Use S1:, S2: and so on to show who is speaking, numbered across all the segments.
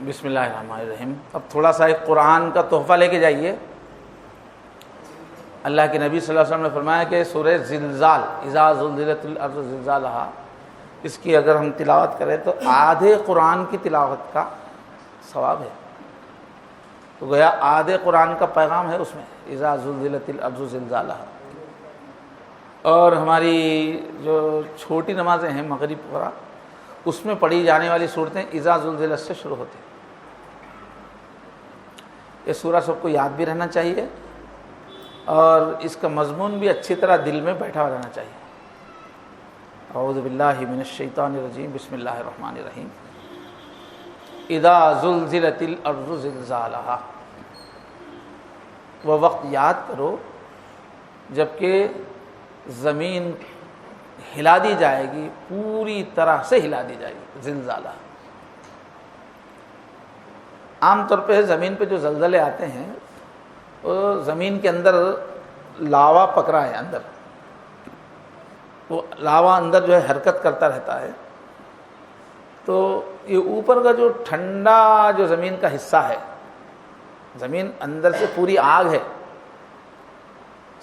S1: بسم اللہ الرحمن الرحیم۔ اب تھوڑا سا ایک قرآن کا تحفہ لے کے جائیے۔ اللہ کے نبی صلی اللہ علیہ وسلم نے فرمایا کہ سورہ زلزال اذا زلزلت الارض زلزالہا، اس کی اگر ہم تلاوت کریں تو آدھے قرآن کی تلاوت کا ثواب ہے۔ تو گویا آدھے قرآن کا پیغام ہے اس میں، اذا زلزلت الارض زلزالہا۔ اور ہماری جو چھوٹی نمازیں ہیں مغرب وغیرہ، اس میں پڑھی جانے والی صورتیں اذا زلزلت سے شروع ہوتی ہیں۔ یہ سورہ سب کو یاد بھی رہنا چاہیے اور اس کا مضمون بھی اچھی طرح دل میں بیٹھا ہوا رہنا چاہیے۔ اعوذ باللہ من الشیطان الرجیم، بسم اللہ الرحمن الرحیم۔ اذا زلزلت الارض زلزالہا، وہ وقت یاد کرو جب کہ زمین ہلا دی جائے گی، پوری طرح سے ہلا دی جائے گی، زلزالہ۔ عام طور پہ زمین پہ جو زلزلے آتے ہیں وہ زمین کے اندر لاوا پکڑا ہے، اندر وہ لاوا اندر جو ہے حرکت کرتا رہتا ہے، تو یہ اوپر کا جو ٹھنڈا جو زمین کا حصہ ہے، زمین اندر سے پوری آگ ہے،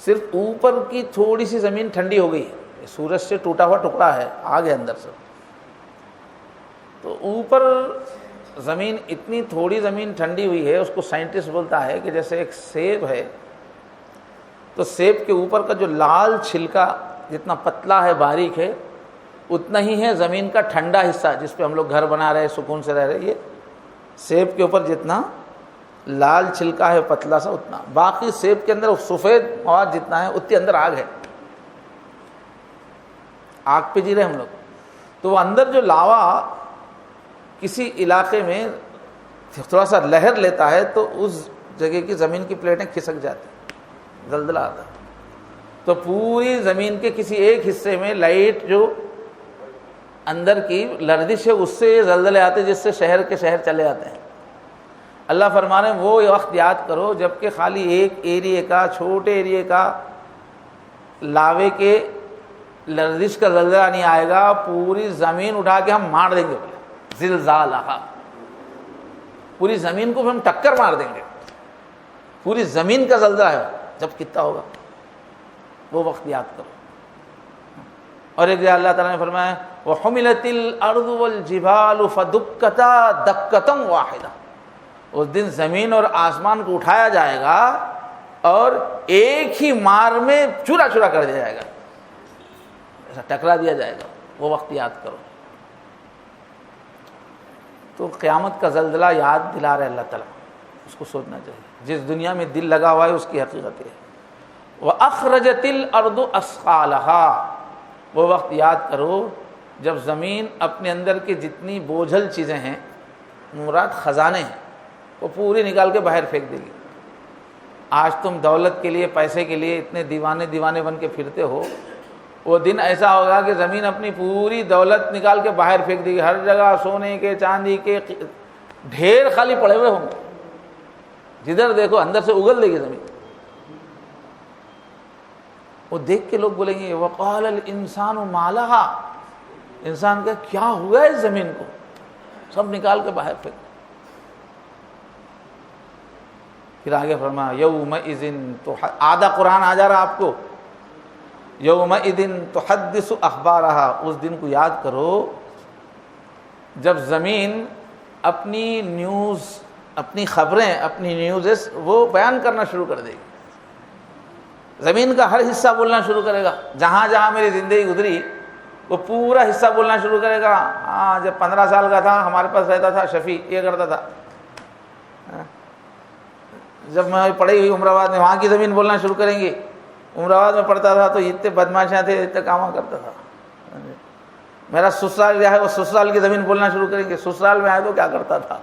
S1: صرف اوپر کی تھوڑی سی زمین ٹھنڈی ہو گئی ہے، سورج سے ٹوٹا ہوا ٹکڑا ہے، آگ ہے اندر سے، تو اوپر زمین اتنی تھوڑی زمین ٹھنڈی ہوئی ہے، اس کو سائنٹسٹ بولتا ہے کہ جیسے ایک سیب ہے، تو سیب کے اوپر کا جو لال چھلکا جتنا پتلا ہے، باریک ہے، اتنا ہی ہے زمین کا ٹھنڈا حصہ جس پہ ہم لوگ گھر بنا رہے ہیں، سکون سے رہ رہے ہیں۔ یہ سیب کے اوپر جتنا لال چھلکا ہے پتلا سا، اتنا باقی سیب کے اندر سفید مواد جتنا ہے اتنے اندر آگ ہے، آگ پہ جی رہے ہم لوگ۔ تو وہ اندر جو لاوا کسی علاقے میں تھوڑا سا لہر لیتا ہے تو اس جگہ کی زمین کی پلیٹیں کھسک جاتی ہیں، زلزلہ آتا ہے، تو پوری زمین کے کسی ایک حصے میں لائٹ جو اندر کی لرزش ہے اس سے زلزلے آتے ہیں، جس سے شہر کے شہر چلے آتے ہیں۔ اللہ فرما رہے ہیں وہ وقت یاد کرو جب کہ خالی ایک ایریے کا، چھوٹے ایریے کا لاوے کے لرزش کا زلزلہ نہیں آئے گا، پوری زمین اٹھا کے ہم مار دیں گے، زلزالہا، پوری زمین کو ہم ٹکر مار دیں گے، پوری زمین کا زلزلہ ہے جب کتنا ہوگا، وہ وقت یاد کرو۔ اور ایک جگہ اللہ تعالیٰ نے فرمایا وَحُمِلَتِ الْأَرْضُ وَالْجِبَالُ فَدُكَّتَا دَكَّةً وَاحِدَةً، اس دن زمین اور آسمان کو اٹھایا جائے گا اور ایک ہی مار میں چورا چورا کر دیا جائے گا، ایسا ٹکرا دیا جائے گا، وہ وقت یاد کرو۔ تو قیامت کا زلزلہ یاد دلا رہے اللہ تعالیٰ، اس کو سوچنا چاہیے۔ جس دنیا میں دل لگا ہوا ہے اس کی حقیقت ہے۔ وَأَخْرَجَتِ الْأَرْضُ أَثْقَالَهَا، وہ وقت یاد کرو جب زمین اپنے اندر کی جتنی بوجھل چیزیں ہیں، مراد خزانے ہیں، وہ پوری نکال کے باہر پھینک دے گی۔ آج تم دولت کے لیے، پیسے کے لیے اتنے دیوانے بن کے پھرتے ہو، وہ دن ایسا ہوگا کہ زمین اپنی پوری دولت نکال کے باہر پھینک دے گی، ہر جگہ سونے کے، چاندی کے ڈھیر خالی پڑے ہوئے ہوں گے، جدھر دیکھو اندر سے اگل دے گی زمین۔ وہ دیکھ کے لوگ بولیں گے وَقَالَ الْإِنسَانُ مَا لَهَا، انسان کا کیا ہوا ہے اس زمین کو، سب نکال کے باہر پھینک۔ پھر آگے فرمایا یومئذ، آدھا قرآن آ جا رہا آپ کو، یومئذ تحدث اخبارها، اس دن کو یاد کرو جب زمین اپنی نیوز، اپنی خبریں، اپنی نیوزز وہ بیان کرنا شروع کر دے گی۔ زمین کا ہر حصہ بولنا شروع کرے گا، جہاں جہاں میری زندگی گزری وہ پورا حصہ بولنا شروع کرے گا۔ ہاں، جب 15 سال کا تھا ہمارے پاس رہتا تھا شفیع، یہ کرتا تھا۔ جب میں پڑھی ہوئی عمر آباد میں، وہاں کی زمین بولنا شروع کریں گی۔ عمر آباد میں پڑھتا تھا تو اتنے بدماشیاں تھے، اتنے کام کرتا تھا۔ میرا سسرال جو ہے وہ سسرال کی زمین بولنا شروع کریں گے، سسرال میں آئے تو کیا کرتا تھا۔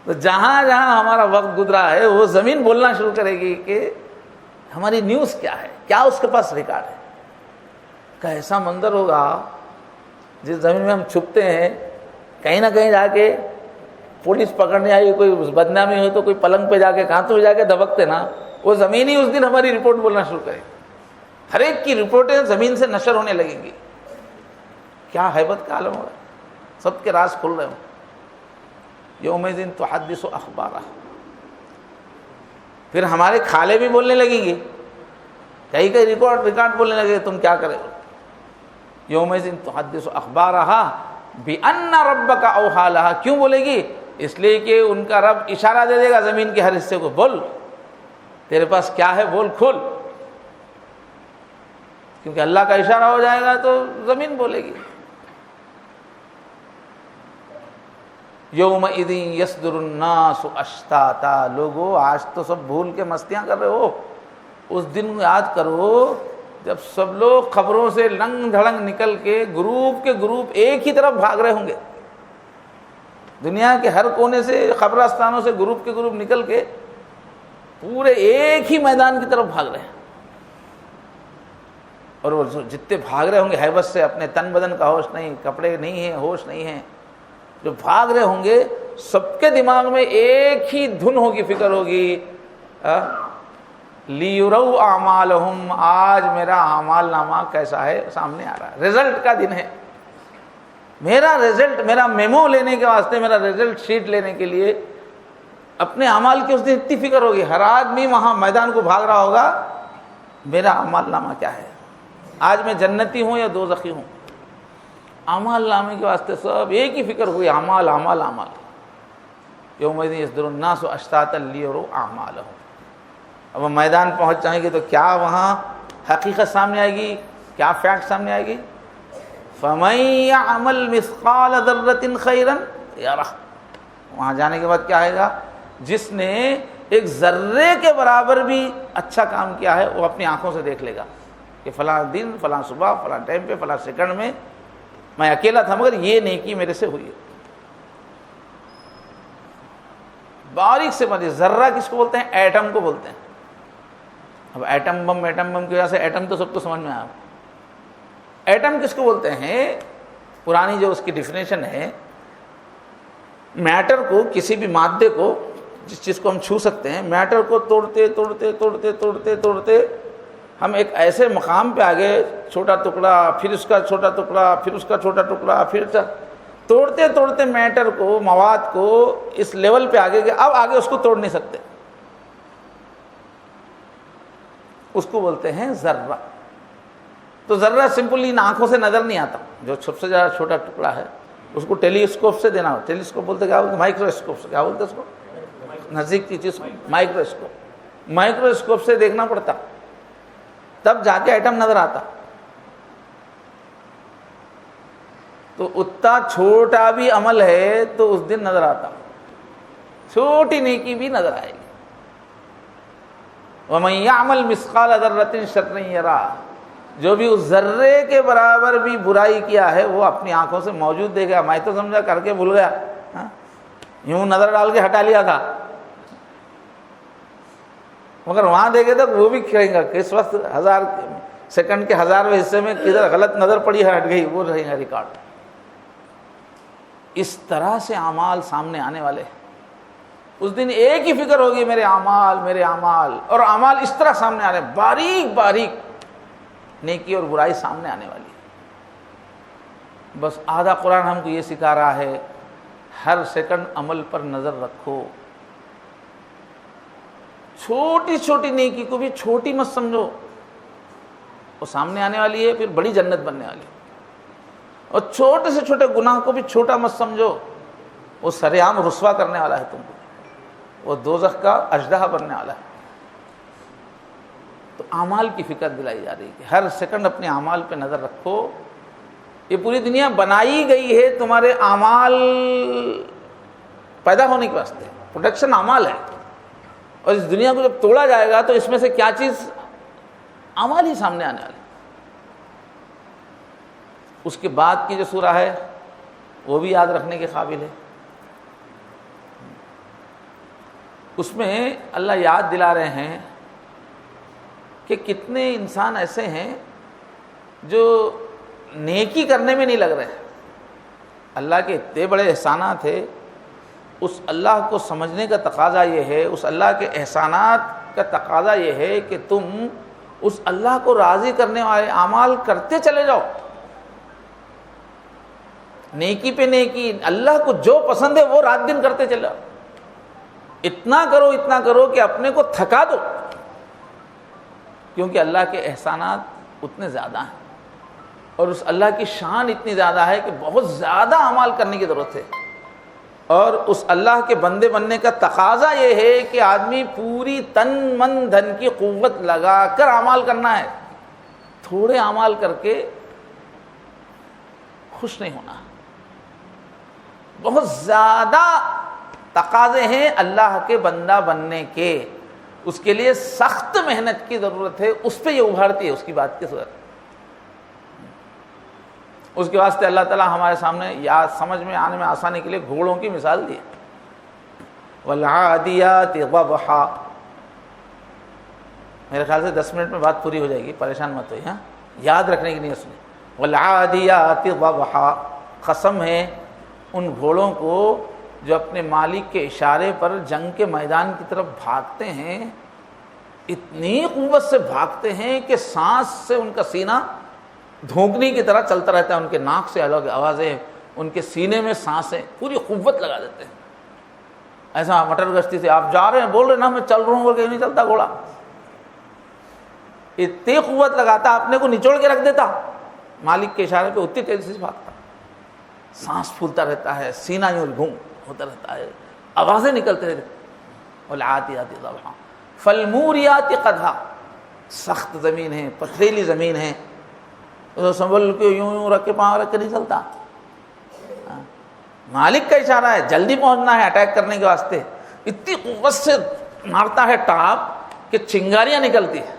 S1: تو جہاں جہاں ہمارا وقت گزرا ہے وہ زمین بولنا شروع کرے گی کہ ہماری نیوز کیا ہے، کیا اس کے پاس ریکارڈ ہے۔ کا ایسا منظر ہوگا جس زمین میں ہم چھپتے ہیں، کہیں نہ کہیں جا کے پولیس پکڑنے آئی، کوئی بدنامی ہو تو کوئی پلنگ پہ جا کے کانتوں پہ جا کے دبکتے نا، وہ زمین ہی اس دن ہماری رپورٹ بولنا شروع کرے گی۔ ہر ایک کی رپورٹیں زمین سے نشر ہونے لگیں گی۔ کیا ہیبت کا عالم ہوگا، سب کے راز کھل رہے ہوں۔ یومئذ تحدث اخبارہ. پھر ہمارے کھالے بھی بولنے لگیں گے, کئی ریکارڈ بولنے لگے, تم کیا کرے ہو. یومئذ تحدث اخبارہا بأن ربک اوحی لہا. کیوں بولے گی؟ اس لیے کہ ان کا رب اشارہ دے دے گا زمین کے ہر حصے کو, بول تیرے پاس کیا ہے, بول کھول. کیونکہ اللہ کا اشارہ ہو جائے گا تو زمین بولے گی. یومئذ یصدر الناس اشتاتا. لوگو آج تو سب بھول کے مستیاں کر رہے ہو, اس دن یاد کرو جب سب لوگ خبروں سے لنگ دھڑنگ نکل کے گروپ ایک ہی طرف بھاگ رہے ہوں گے. دنیا کے ہر کونے سے خبرستانوں سے گروپ کے گروپ نکل کے پورے ایک ہی میدان کی طرف بھاگ رہے ہیں. اور وہ جتنے بھاگ رہے ہوں گے ہیبت سے, اپنے تن بدن کا ہوش نہیں, کپڑے نہیں ہیں, ہوش نہیں ہیں, جو بھاگ رہے ہوں گے سب کے دماغ میں ایک ہی دھن ہوگی, فکر ہوگی, لیروا اعمالہم, آج میرا اعمال نامہ کیسا ہے سامنے آ رہا ہے, رزلٹ کا دن ہے. میرا رزلٹ, میرا میمو لینے کے واسطے, میرا رزلٹ شیٹ لینے کے لیے اپنے اعمال کی اس دن اتنی فکر ہوگی. ہر آدمی وہاں میدان کو بھاگ رہا ہوگا, میرا اعمال نامہ کیا ہے, آج میں جنتی ہوں یا دوزخی ہوں. اعمال نامے کے واسطے سب ایک ہی فکر ہوئی, اعمال اعمال اعمال. یومئذ یصدر الناس اشتاتا لیروا اعمالہم. اب ہم میدان پہنچ جائیں گے تو کیا وہاں حقیقت سامنے آئے گی, کیا فیکٹ سامنے آئے گی؟ فَمَن يَعْمَلْ مِثْقَالَ ذَرَّةٍ خَيْرًا يَرَهُ. وہاں جانے کے بعد کیا آئے گا؟ جس نے ایک ذرے کے برابر بھی اچھا کام کیا ہے وہ اپنی آنکھوں سے دیکھ لے گا کہ فلاں دن, فلاں صبح, فلاں ٹائم پہ, فلاں سیکنڈ میں میں اکیلا تھا مگر یہ نیکی میرے سے ہوئی ہے. باریک سے باریک ذرہ کس کو بولتے ہیں؟ ایٹم کو بولتے ہیں. اب ایٹم بم کی وجہ سے ایٹم تو سب کو سمجھ میں آیا. ایٹم کس کو بولتے ہیں؟ پرانی جو اس کی ڈیفینیشن ہے, میٹر کو, کسی بھی مادے کو, جس چیز کو ہم چھو سکتے ہیں, میٹر کو توڑتے توڑتے توڑتے توڑتے توڑتے ہم ایک ایسے مقام پہ آ گئے, چھوٹا ٹکڑا, پھر اس کا چھوٹا ٹکڑا, پھر اس کا چھوٹا ٹکڑا, پھر توڑتے توڑتے میٹر کو, مواد کو اس لیول پہ آگے گئے. اب آگے اس کو توڑ نہیں سکتے, اس کو بولتے ہیں ذرہ. تو ذرہ سمپلی ان آنکھوں سے نظر نہیں آتا. جو سب سے زیادہ چھوٹا ٹکڑا ہے اس کو ٹیلیسکوپ سے دینا ہو. ٹیلیسکوپ بولتے کیا بولتے؟ مائکروسکوپ سے. کیا بولتے اس کو؟ نزدیک کی چیز کو مائکروسکوپ. مائکروسکوپ سے دیکھنا پڑتا تب جا کے ایٹم نظر آتا. تو اتنا چھوٹا بھی عمل ہے تو اس دن نظر آتا, چھوٹی نیکی بھی نظر آئے گی. وَمَن يَعْمَلْ مِثْقَالَ ذَرَّةٍ شَرًّا يَرَهُ. جو بھی اس ذرے کے برابر بھی برائی کیا ہے وہ اپنی آنکھوں سے موجود دیکھے گا. میں تو سمجھا کر کے بھول گیا, یوں نظر ڈال کے ہٹا لیا تھا, مگر وہاں دیکھے تو وہ بھی کہیں گا کہ اس وقت 1000 سیکنڈ کے 1000ویں حصے میں کدھر غلط نظر پڑی ہے, ہٹ گئی, وہ رہے گا ریکارڈ. اس طرح سے اعمال سامنے آنے والے ہیں. اس دن ایک ہی فکر ہوگی, میرے اعمال, میرے اعمال. اور اعمال اس طرح سامنے آنے, باریک باریک نیکی اور برائی سامنے آنے والی ہے. بس آدھا قرآن ہم کو یہ سکھا رہا ہے, ہر سیکنڈ عمل پر نظر رکھو. چھوٹی چھوٹی نیکی کو بھی چھوٹی مت سمجھو, وہ سامنے آنے والی ہے, پھر بڑی جنت بننے والی ہے. اور چھوٹے سے چھوٹے گناہ کو بھی چھوٹا مت سمجھو, وہ سر عام رسوا کرنے والا ہے تم کو, وہ دوزخ کا اژدہا بننے والا ہے. تو اعمال کی فکر دلائی جا رہی ہے کہ ہر سیکنڈ اپنے اعمال پہ نظر رکھو. یہ پوری دنیا بنائی گئی ہے تمہارے اعمال پیدا ہونے کے واسطے, پروڈکشن اعمال ہے. اور اس دنیا کو جب توڑا جائے گا تو اس میں سے کیا چیز؟ اعمال ہی سامنے آنے والے. اس کے بعد کی جو سورہ ہے وہ بھی یاد رکھنے کے قابل ہے. اس میں اللہ یاد دلا رہے ہیں کہ کتنے انسان ایسے ہیں جو نیکی کرنے میں نہیں لگ رہے. اللہ کے اتنے بڑے احسانات ہیں, اس اللہ کو سمجھنے کا تقاضا یہ ہے, اس اللہ کے احسانات کا تقاضا یہ ہے کہ تم اس اللہ کو راضی کرنے والے اعمال کرتے چلے جاؤ. نیکی پہ نیکی، اللہ کو جو پسند ہے وہ رات دن کرتے چلو، اتنا کرو کہ اپنے کو تھکا دو، کیونکہ اللہ کے احسانات اتنے زیادہ ہیں اور اس اللہ کی شان اتنی زیادہ ہے کہ بہت زیادہ اعمال کرنے کی ضرورت ہے، اور اس اللہ کے بندے بننے کا تقاضا یہ ہے کہ آدمی پوری تن من دھن کی قوت لگا کر اعمال کرنا ہے، تھوڑے اعمال کر کے خوش نہیں ہونا، بہت زیادہ تقاضے ہیں اللہ کے بندہ بننے کے، اس کے لیے سخت محنت کی ضرورت ہے، اس پہ یہ ابھارتی ہے اس کی بات کی صورت۔ اس کے واسطے اللہ تعالیٰ ہمارے سامنے یاد سمجھ میں آنے میں آسانی کے لیے گھوڑوں کی مثال دی، والعادیات ضبحا۔ میرے خیال سے 10 منٹ میں بات پوری ہو جائے گی، پریشان مت ہوئی، ہاں یاد رکھنے کی نہیں سنی۔ والعادیات ضبحا، قسم ہے ان گھوڑوں کو جو اپنے مالک کے اشارے پر جنگ کے میدان کی طرف بھاگتے ہیں، اتنی قوت سے بھاگتے ہیں کہ سانس سے ان کا سینہ دھونکنے کی طرح چلتا رہتا ہے، ان کے ناک سے الگ آوازیں، ان کے سینے میں سانسیں، پوری قوت لگا دیتے ہیں۔ ایسا مٹر گشتی سے آپ جا رہے ہیں، بول رہے نا میں چل رہا ہوں، کہ نہیں چلتا گھوڑا، اتنی قوت لگاتا اپنے کو نچوڑ کے رکھ دیتا، مالک کے اشارے پہ اتنی تیزی سے بھاگتا، سانس پھولتا رہتا ہے، سینہ یوں گھوم ہوتا رہتا ہے، آوازیں نکلتے رہتے۔ والعادیات ضبحا فالموریات قدحا، سخت زمین ہے، پتھریلی زمین ہے، تو سنبھل کے یوں رکھ کے پاؤں رکھ کے نہیں چلتا، مالک کا اشارہ ہے، جلدی پہنچنا ہے اٹیک کرنے کے واسطے، اتنی قوت سے مارتا ہے ٹاپ کہ چنگاریاں نکلتی ہے،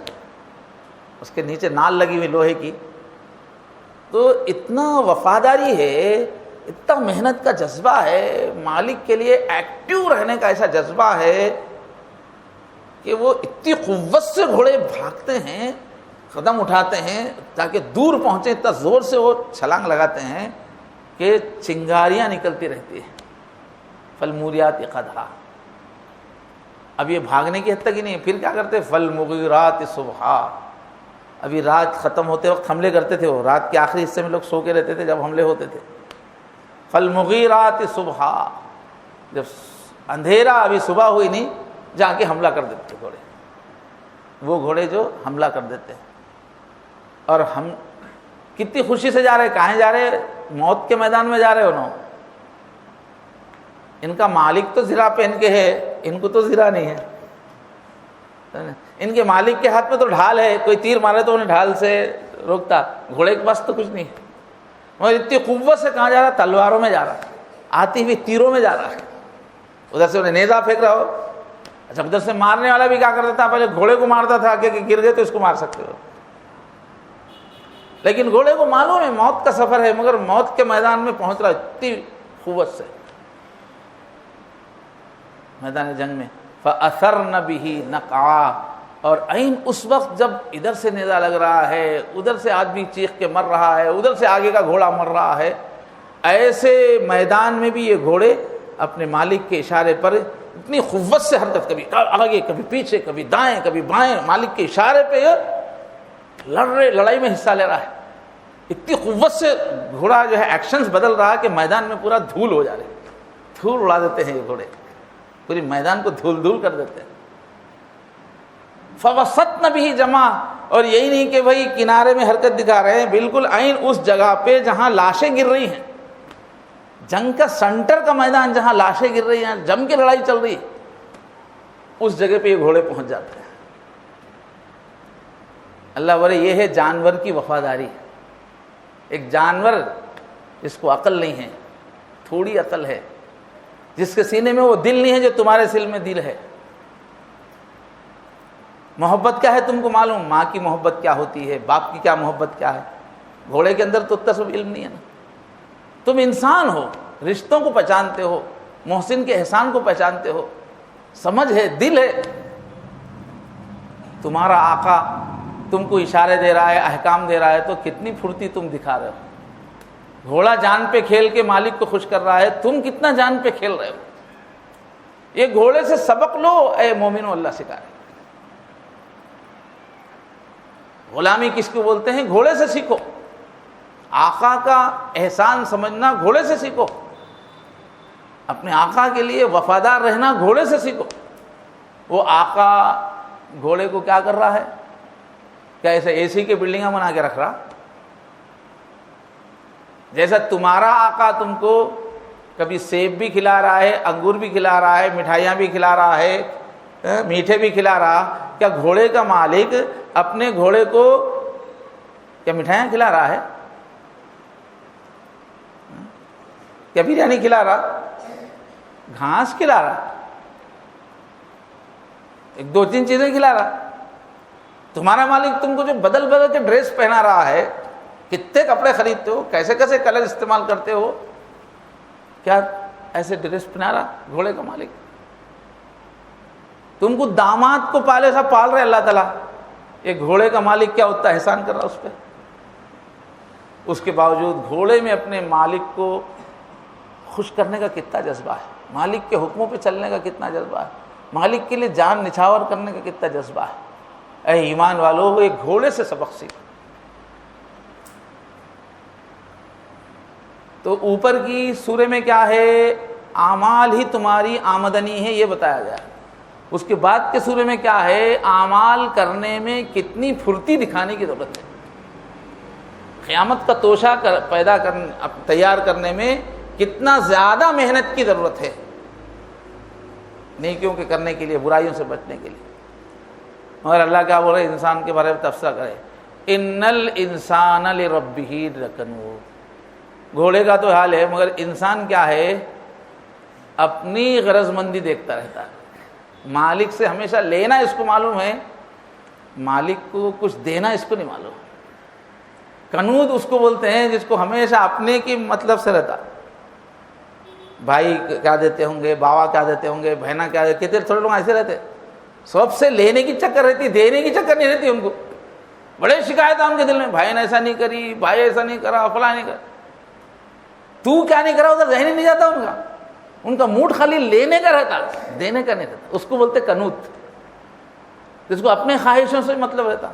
S1: اس کے نیچے نال لگی ہوئی لوہے کی، تو اتنا وفاداری ہے، اتنا محنت کا جذبہ ہے، مالک کے لیے ایکٹیو رہنے کا ایسا جذبہ ہے کہ وہ اتنی قوت سے گھوڑے بھاگتے ہیں، قدم اٹھاتے ہیں تاکہ دور پہنچے، اتنا زور سے وہ چھلانگ لگاتے ہیں کہ چنگاریاں نکلتی رہتی ہیں۔ فالموریات قدحا، اب یہ بھاگنے کی حد تک ہی نہیں، پھر کیا کرتے؟ فالمغیرات صبحا، ابھی رات ختم ہوتے وقت حملے کرتے تھے، وہ رات کے آخری حصے میں لوگ سو کے رہتے تھے جب حملے ہوتے تھے۔ فالمغیرات صبحا، جب اندھیرا ابھی صبح ہوئی نہیں، جا کے حملہ کر دیتے گھوڑے، وہ گھوڑے جو حملہ کر دیتے ہیں۔ اور ہم کتنی خوشی سے جا رہے، کہاں جا رہے؟ موت کے میدان میں جا رہے انہوں، ان کا مالک تو زرہ پہن کے ہے، ان کو تو زرہ نہیں ہے، ان کے مالک کے ہاتھ میں تو ڈھال ہے، کوئی تیر مارے تو انہیں ڈھال سے روکتا، گھوڑے کے پاس تو کچھ نہیں ہے، مگر اتنی قوت سے کہاں جا رہا؟ تلواروں میں جا رہا ہے، آتی ہوئی تیروں میں جا رہا ہے، ادھر سے انہیں نیزہ پھینک رہا ہو، اچھا ادھر سے مارنے والا بھی کیا کرتا تھا؟ پہلے گھوڑے کو مارتا تھا کہ گر گئے تو اس کو مار سکتے ہو، لیکن گھوڑے کو معلوم ہے موت کا سفر ہے، مگر موت کے میدان میں پہنچ رہا اتنی قوت سے میدان جنگ میں۔ فَأَثَرْنَ بِهِ نَقْعًا، اور عین اس وقت جب ادھر سے نیزہ لگ رہا ہے، ادھر سے آدمی چیخ کے مر رہا ہے، ادھر سے آگے کا گھوڑا مر رہا ہے، ایسے میدان میں بھی یہ گھوڑے اپنے مالک کے اشارے پر اتنی قوت سے حرکت، کبھی آگے کبھی پیچھے، کبھی دائیں کبھی بائیں، مالک کے اشارے پہ یہ لڑائی میں حصہ لے رہا ہے، اتنی قوت سے گھوڑا جو ہے ایکشنز بدل رہا ہے کہ میدان میں پورا دھول ہو جا رہی، دھول اڑا دیتے ہیں یہ گھوڑے، پوری میدان کو دھول دھول کر دیتے ہیں۔ فَوَسَطْنَ بِهِ جَمَعًا، اور یہی نہیں کہ بھائی کنارے میں حرکت دکھا رہے ہیں، بالکل عین اس جگہ پہ جہاں لاشیں گر رہی ہیں، جنگ کا سنٹر کا میدان جہاں لاشیں گر رہی ہیں، جم کے لڑائی چل رہی ہے، اس جگہ پہ یہ گھوڑے پہنچ جاتے ہیں۔ اللہ بولے یہ ہے جانور کی وفاداری، ایک جانور جس کو عقل نہیں ہے، تھوڑی عقل ہے، جس کے سینے میں وہ دل نہیں ہے جو تمہارے سینے میں دل ہے۔ محبت کیا ہے تم کو معلوم، ماں کی محبت کیا ہوتی ہے، باپ کی کیا محبت کیا ہے، گھوڑے کے اندر تو اتنا سب علم نہیں ہے نا۔ تم انسان ہو، رشتوں کو پہچانتے ہو، محسن کے احسان کو پہچانتے ہو، سمجھ ہے، دل ہے، تمہارا آقا تم کو اشارے دے رہا ہے، احکام دے رہا ہے تو کتنی پھرتی تم دکھا رہے ہو۔ گھوڑا جان پہ کھیل کے مالک کو خوش کر رہا ہے، تم کتنا جان پہ کھیل رہے ہو۔ یہ گھوڑے سے سبق لو اے مومنو، اللہ سکھائے۔ غلامی کس کو بولتے ہیں؟ گھوڑے سے سیکھو۔ آقا کا احسان سمجھنا گھوڑے سے سیکھو، اپنے آقا کے لیے وفادار رہنا گھوڑے سے سیکھو۔ وہ آقا گھوڑے کو کیا کر رہا ہے؟ کیا ایسے اے سی کے بلڈنگاں بنا کے رکھ رہا؟ جیسا تمہارا آقا تم کو کبھی سیب بھی کھلا رہا ہے، انگور بھی کھلا رہا ہے، مٹھائیاں بھی کھلا رہا ہے، میٹھے بھی کھلا رہا، کیا گھوڑے کا مالک اپنے گھوڑے کو کیا مٹھائیاں کھلا رہا ہے؟ کیا بریانی کھلا رہا؟ گھاس کھلا رہا، ایک دو تین چیزیں کھلا رہا۔ تمہارا مالک تم کو جو بدل بدل کے ڈریس پہنا رہا ہے، کتنے کپڑے خریدتے ہو، کیسے کیسے کلر استعمال کرتے ہو، کیا ایسے ڈریس پہنا رہا گھوڑے کا مالک؟ تم کو داماد کو پالے سا پال رہے اللہ تعالیٰ، ایک گھوڑے کا مالک کیا اتنا احسان کر رہا اس پہ؟ اس کے باوجود گھوڑے میں اپنے مالک کو خوش کرنے کا کتنا جذبہ ہے، مالک کے حکموں پہ چلنے کا کتنا جذبہ ہے، مالک کے لیے جان نچھاور کرنے کا کتنا جذبہ ہے۔ اے ایمان والو، ایک گھوڑے سے سبق سیکھو۔ تو اوپر کی سورہ میں کیا ہے؟ اعمال ہی تمہاری آمدنی ہے، یہ بتایا گیا۔ اس کے بعد کے سورہ میں کیا ہے؟ اعمال کرنے میں کتنی پھرتی دکھانے کی ضرورت ہے، قیامت کا توشہ پیدا کرنے تیار کرنے میں کتنا زیادہ محنت کی ضرورت ہے، نیکیوں کے کرنے کے لیے، برائیوں سے بچنے کے لیے۔ مگر اللہ کیا بول رہے؟ انسان کے بارے میں تبصرہ کرے، ان الانسان لربہ لکنود۔ گھوڑے کا تو حال ہے، مگر انسان کیا ہے؟ اپنی غرض مندی دیکھتا رہتا ہے، مالک سے ہمیشہ لینا اس کو معلوم ہے، مالک کو کچھ دینا اس کو نہیں معلوم۔ کنود اس کو بولتے ہیں جس کو ہمیشہ اپنے کی مطلب سے رہتا، بھائی کیا دیتے ہوں گے، باوا کیا دیتے ہوں گے، بہنا کیا دیتے، کتنے تھوڑے لوگ ایسے رہتے، سب سے لینے کی چکر رہتی، دینے کی چکر نہیں رہتی ان کو۔ بڑے شکایت ہے ان کے دل میں، بھائی نے ایسا نہیں کری، بھائی ایسا نہیں کرا، فلاں نہیں کرا۔ تو کیا نہیں کرا ادھر ذہن ہی نہیں جاتا ان کا موڈ خالی لینے کا رہتا، دینے کا نہیں رہتا۔ اس کو بولتے کنوت، جس کو اپنے خواہشوں سے مطلب رہتا۔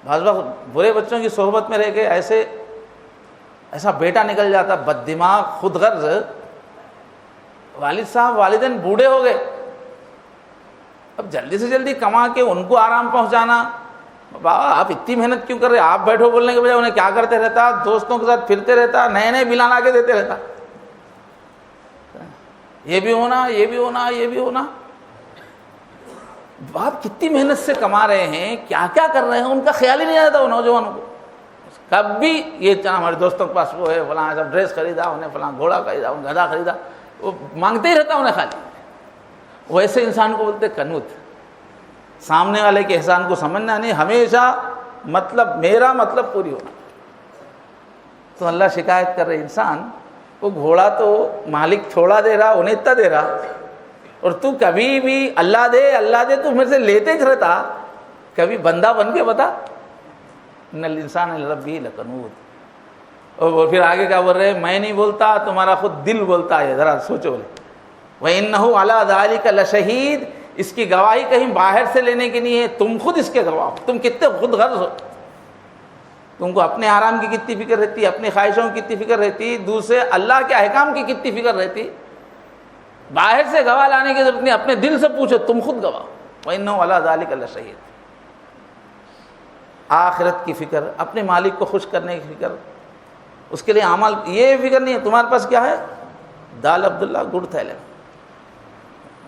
S1: بعض وقت برے بچوں کی صحبت میں رہ کے ایسا بیٹا نکل جاتا بد دماغ، خود غرض۔ والد صاحب والدین بوڑھے ہو گئے، اب جلدی سے جلدی کما کے ان کو آرام پہنچانا۔ بابا آپ اتنی محنت کیوں کر رہے؟ آپ بیٹھو بولنے کے بجائے انہیں کیا کرتے رہتا؟ دوستوں کے ساتھ پھرتے رہتا، نئے نئے بلا لا کے دیتے رہتا، یہ بھی ہونا، یہ بھی ہونا، یہ بھی ہونا۔ آپ کتنی محنت سے کما رہے ہیں، کیا کیا کر رہے ہیں، ان کا خیال ہی نہیں آتا وہ نوجوانوں کو۔ کبھی یہ چاہ ہمارے دوستوں کے پاس وہ ہے، فلاں ایسا ڈریس خریدا، انہیں فلاں گھوڑا خریدا، انہیں گدھا خریدا، وہ مانگتے ہی رہتا انہیں خالی۔ ویسے انسان کو بولتے کنوت، سامنے والے کے احسان کو سمجھنا نہیں، ہمیشہ مطلب میرا مطلب پوری ہونا۔ تو اللہ شکایت کر رہے انسان، وہ گھوڑا تو مالک تھوڑا دے رہا، انہیں اتنا دے رہا، اور تو کبھی بھی اللہ دے تو میرے سے لیتے ہی رہتا، کبھی بندہ بن کے بتا۔ ان الانسان لربہ لکنود۔ اور پھر آگے کیا بول رہے ہیں؟ میں نہیں بولتا، تمہارا خود دل بولتا ہے، ذرا سوچو بولے وَإِنَّهُ عَلَىٰ ذَلِكَ لَشَهِيدٌ۔ اس کی گواہی کہیں باہر سے لینے کی نہیں ہے، تم خود اس کے گواہ ہو، تم کتنے خود غرض ہو، تم کو اپنے آرام کی کتنی فکر رہتی، اپنی خواہشوں کی کتنی فکر رہتی، دوسرے اللہ کے احکام کی کتنی فکر رہتی۔ باہر سے گواہ لانے کی ضرورت نہیں، اپنے دل سے پوچھو، تم خود گواہ ہو۔ وَإِنَّهُ عَلَىٰ ذَلِكَ لَشَهِيدٌ۔ آخرت کی فکر، اپنے مالک کو خوش کرنے کی فکر، اس کے لیے اعمال، یہ فکر نہیں ہے تمہارے پاس کیا ہے، دال عبداللہ گڑ تھیلے،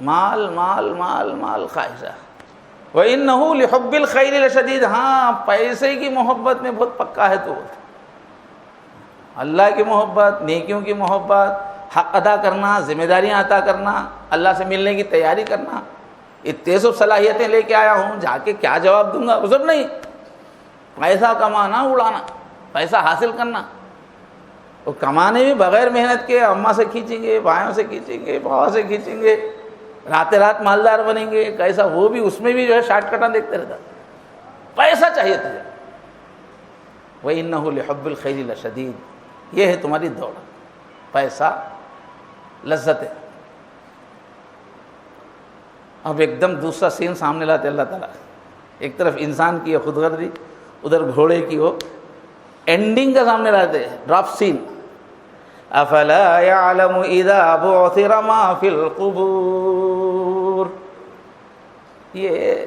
S1: مال مال مال مال خواہشہ۔ وَإِنَّهُ لِحُبِّ الْخَيْرِ لَشَدِيدٌ۔ ہاں پیسے کی محبت میں بہت پکا ہے تو، اللہ کی محبت، نیکیوں کی محبت، حق ادا کرنا، ذمہ داریاں عطا کرنا، اللہ سے ملنے کی تیاری کرنا، اتنے سب صلاحیتیں لے کے آیا ہوں، جا کے کیا جواب دوں گا، وہ سب نہیں۔ پیسہ کمانا، اڑانا، پیسہ حاصل کرنا، وہ کمانے بھی بغیر محنت کے، اماں سے کھینچیں گے، بھائیوں سے کھینچیں گے، بابا سے کھینچیں گے، رات مالدار بنیں گے، کیسا، وہ بھی اس میں بھی جو ہے شارٹ کٹاں دیکھتے رہتا، پیسہ چاہیے تجھے۔ وَإِنَّهُ لِحُبِّ الْخَيْرِ لَشَدِيدٌ۔ یہ ہے تمہاری دوڑ، پیسہ، لذت ہے۔ اب ایک دم دوسرا سین سامنے لاتے اللہ تعالیٰ، ایک طرف انسان کی خود غرضی، ادھر گھوڑے کی وہ اینڈنگ کا سامنے لاتے ہیں، ڈراپ سین. افلا يعلم اذا بعثر ما في القبور. یہ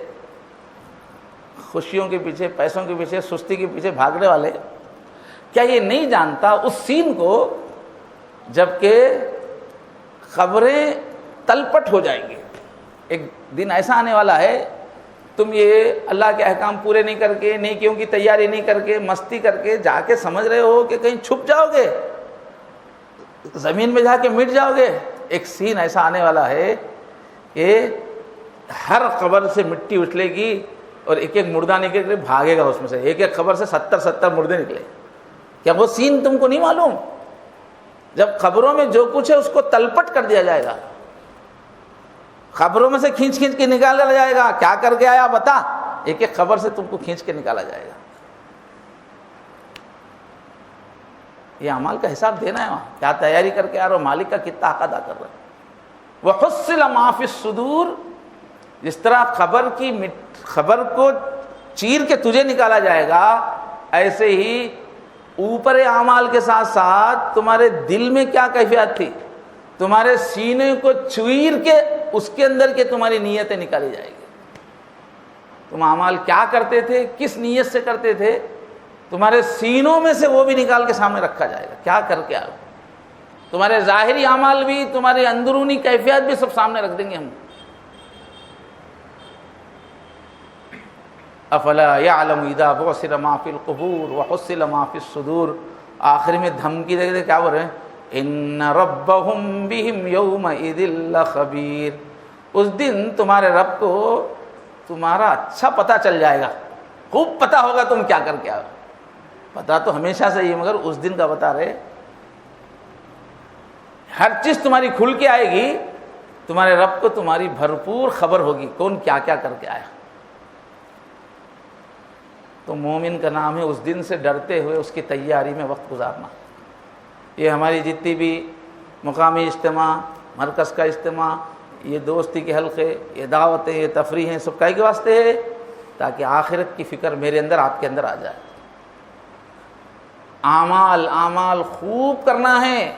S1: خوشیوں کے پیچھے، پیسوں کے پیچھے، سستی کے پیچھے بھاگنے والے کیا یہ نہیں جانتا اس سین کو جب کہ خبریں تلپٹ ہو جائیں گی؟ ایک دن ایسا آنے والا ہے تم یہ اللہ کے احکام پورے نہیں کر کے، نیکیوں کی تیاری نہیں کر کے، مستی کر کے جا کے سمجھ رہے ہو کہ کہیں چھپ جاؤ گے، زمین میں جا کے مٹ جاؤ گے. ایک سین ایسا آنے والا ہے کہ ہر قبر سے مٹی اچھلے گی اور ایک ایک مردہ نکل کے بھاگے گا، اس میں سے ایک ایک قبر سے 70 مردے نکلے. کیا وہ سین تم کو نہیں معلوم؟ جب خبروں میں جو کچھ ہے اس کو تلپٹ کر دیا جائے گا، خبروں میں سے کھینچ کے نکالا جائے گا. کیا کر کے آیا بتا، ایک ایک خبر سے تم کو کھینچ کے نکالا جائے گا. یہ اعمال کا حساب دینا ہے وہاں. کیا تیاری کر کے آ رہا ہو، مالک کا کتنا حق ادا کر رہا ہے. وَحُصِّلَ مَا فِي الصُّدُورِ. جس طرح خبر کو چیر کے تجھے نکالا جائے گا، ایسے ہی اوپر اعمال کے ساتھ ساتھ تمہارے دل میں کیا کیفیت تھی، تمہارے سینے کو چیر کے اس کے اندر کے تمہاری نیتیں نکالی جائے گی. تم اعمال کیا کرتے تھے، کس نیت سے کرتے تھے، تمہارے سینوں میں سے وہ بھی نکال کے سامنے رکھا جائے گا. کیا کر کے آؤ، تمہارے ظاہری اعمال بھی، تمہاری اندرونی کیفیت بھی سب سامنے رکھ دیں گے ہم. افلا يعلم اذا بعثر ما في القبور وحصل ما في الصدور. آخر میں دھمکی دے کے کیا بول رہے ہیں؟ ان ربهم بهم يومئذ لخبير. اس دن تمہارے رب کو تمہارا اچھا پتہ چل جائے گا، خوب پتہ ہوگا تم کیا کر کے آؤ. پتہ تو ہمیشہ سے ہی، مگر اس دن کا بتا رہے. ہر چیز تمہاری کھل کے آئے گی، تمہارے رب کو تمہاری بھرپور خبر ہوگی کون کیا کیا کر کے آیا. تو مومن کا نام ہے اس دن سے ڈرتے ہوئے اس کی تیاری میں وقت گزارنا. یہ ہماری جتنی بھی مقامی اجتماع، مرکز کا اجتماع، یہ دوستی کے حلقے، یہ دعوتیں، یہ تفریحیں، سب کائی کے واسطے ہے تاکہ آخرت کی فکر میرے اندر، آپ کے اندر آ جائے. اعمال خوب کرنا ہے،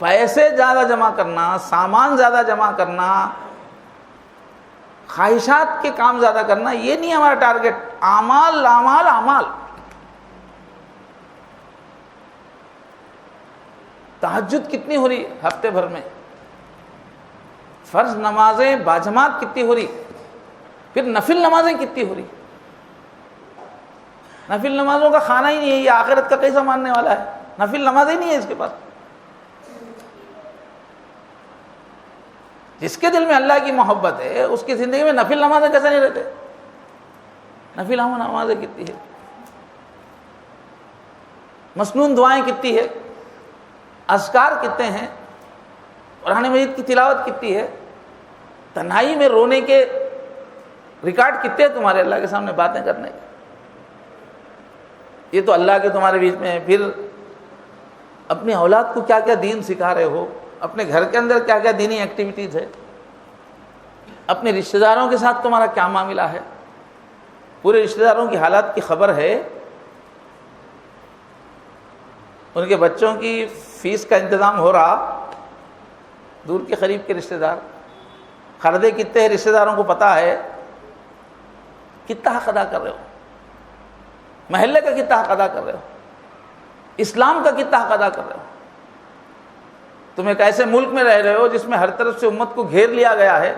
S1: پیسے زیادہ جمع کرنا، سامان زیادہ جمع کرنا، خواہشات کے کام زیادہ کرنا، یہ نہیں ہمارا ٹارگٹ. اعمال. تہجد کتنی ہو رہی ہفتے بھر میں، فرض نمازیں باجماعت کتنی ہو رہی، پھر نفل نمازیں کتنی ہو رہی. نفل نمازوں کا کھانا ہی نہیں ہے، یہ آخرت کا کیسا ماننے والا ہے؟ نفل نماز ہی نہیں ہے اس کے پاس. جس کے دل میں اللہ کی محبت ہے اس کی زندگی میں نفل نمازیں کیسے نہیں رہتے؟ نفل نمازیں کتنی ہے، مسنون دعائیں کتنی ہے، اذکار کتنے ہیں، قرآن مجید کی تلاوت کتنی ہے، تنہائی میں رونے کے ریکارڈ کتنے ہیں تمہارے اللہ کے سامنے باتیں کرنے کے. یہ تو اللہ کے تمہارے بیچ میں ہے. پھر اپنی اولاد کو کیا کیا دین سکھا رہے ہو، اپنے گھر کے اندر کیا کیا دینی ایکٹیویٹیز ہے، اپنے رشتہ داروں کے ساتھ تمہارا کیا معاملہ ہے. پورے رشتہ داروں کی حالات کی خبر ہے، ان کے بچوں کی فیس کا انتظام ہو رہا، دور کے قریب کے رشتہ دار، خردے کتنے ہیں رشتہ داروں کو پتہ ہے. کتنا حق ادا کر رہے ہو، محلے کا کتنا حق ادا کر رہے ہو، اسلام کا کتنا حق ادا کر رہے ہو. تم ایک ایسے ملک میں رہ رہے ہو جس میں ہر طرف سے امت کو گھیر لیا گیا ہے،